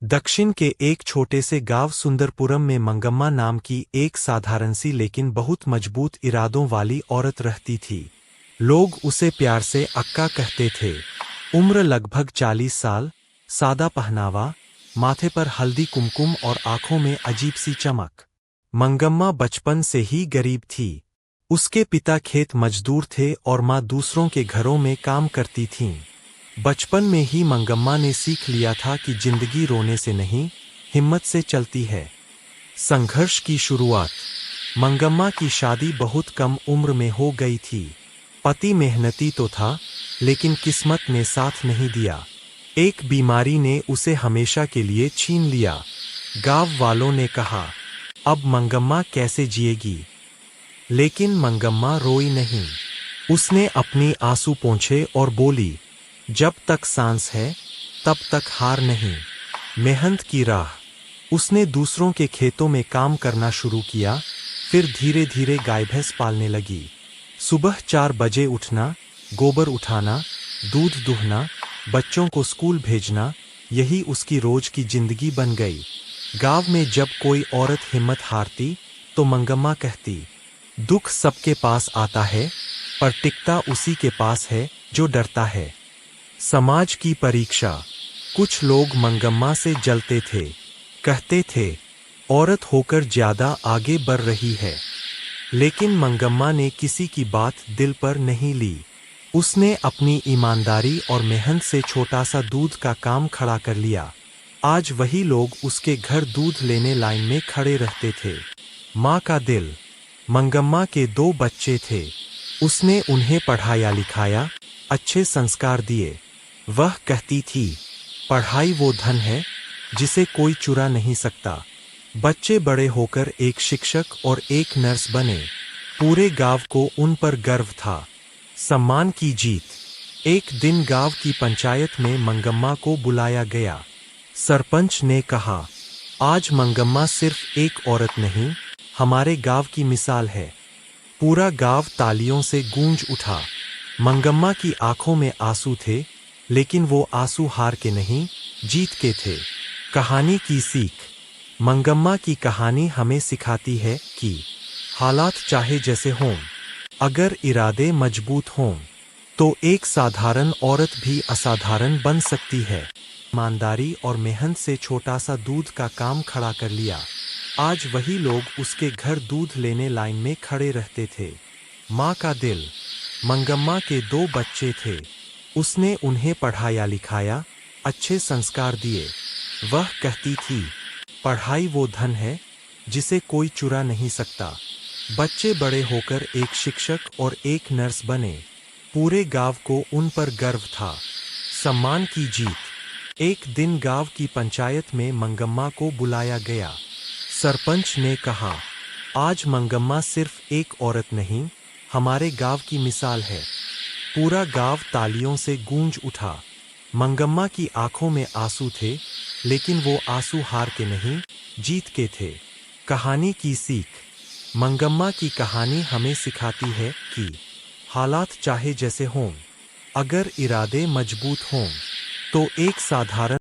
दक्षिण के एक छोटे से गांव सुंदरपुरम में मंगम्मा नाम की एक साधारण सी लेकिन बहुत मजबूत इरादों वाली औरत रहती थी। लोग उसे प्यार से अक्का कहते थे। उम्र लगभग 40 साल, सादा पहनावा, माथे पर हल्दी कुमकुम और आंखों में अजीब सी चमक। मंगम्मा बचपन से ही गरीब थी। उसके पिता खेत मजदूर थे और माँ दूसरों के घरों में काम करती थीं। बचपन में ही मंगम्मा ने सीख लिया था कि जिंदगी रोने से नहीं, हिम्मत से चलती है। संघर्ष की शुरुआत। मंगम्मा की शादी बहुत कम उम्र में हो गई थी। पति मेहनती तो था, लेकिन किस्मत ने साथ नहीं दिया। एक बीमारी ने उसे हमेशा के लिए छीन लिया। गांव वालों ने कहा, अब मंगम्मा कैसे जिएगी? लेकिन मंगम्मा रोई नहीं। उसने अपनी आंसू पोंछे और बोली, जब तक सांस है, तब तक हार नहीं। मेहनत की राह। उसने दूसरों के खेतों में काम करना शुरू किया, फिर धीरे धीरे गाय भैंस पालने लगी। सुबह 4 बजे उठना, गोबर उठाना, दूध दुहना, बच्चों को स्कूल भेजना, यही उसकी रोज की जिंदगी बन गई। गांव में जब कोई औरत हिम्मत हारती, तो मंगम्मा कहती, दुख सबके पास आता है, पर टिकता उसी के पास है जो डरता है। समाज की परीक्षा। कुछ लोग मंगम्मा से जलते थे। कहते थे, औरत होकर ज्यादा आगे बढ़ रही है। लेकिन मंगम्मा ने किसी की बात दिल पर नहीं ली। उसने अपनी ईमानदारी और मेहनत से छोटा सा दूध का काम खड़ा कर लिया। आज वही लोग उसके घर दूध लेने लाइन में खड़े रहते थे। माँ का दिल। मंगम्मा के 2 बच्चे थे। उसने उन्हें पढ़ाया लिखाया, अच्छे संस्कार दिए। वह कहती थी, पढ़ाई वो धन है जिसे कोई चुरा नहीं सकता। बच्चे बड़े होकर एक शिक्षक और एक नर्स बने। पूरे गांव को उन पर गर्व था। सम्मान की जीत। एक दिन गांव की पंचायत में मंगम्मा को बुलाया गया। सरपंच ने कहा, आज मंगम्मा सिर्फ एक औरत नहीं, हमारे गांव की मिसाल है। पूरा गांव तालियों से गूंज उठा। मंगम्मा की आंखों में आंसू थे, लेकिन वो आंसू हार के नहीं, जीत के थे। कहानी की सीख। मंगम्मा की कहानी हमें सिखाती है कि हालात चाहे जैसे हों, अगर इरादे मजबूत हों, तो एक साधारण औरत भी असाधारण बन सकती है। ईमानदारी और मेहनत से छोटा सा दूध का काम खड़ा कर लिया। आज वही लोग उसके घर दूध लेने लाइन में खड़े रहते थे। माँ का दिल। मंगम्मा के 2 बच्चे थे। उसने उन्हें पढ़ाया लिखाया, अच्छे संस्कार दिए। वह कहती थी, पढ़ाई वो धन है जिसे कोई चुरा नहीं सकता। बच्चे बड़े होकर एक शिक्षक और एक नर्स बने। पूरे गांव को उन पर गर्व था। सम्मान की जीत। एक दिन गांव की पंचायत में मंगम्मा को बुलाया गया। सरपंच ने कहा, आज मंगम्मा सिर्फ एक औरत नहीं, हमारे गांव की मिसाल है। पूरा गांव तालियों से गूंज उठा। मंगम्मा की आंखों में आंसू थे, लेकिन वो आंसू हार के नहीं, जीत के थे। कहानी की सीख। मंगम्मा की कहानी हमें सिखाती है कि हालात चाहे जैसे हों, अगर इरादे मजबूत हों, तो एक साधारण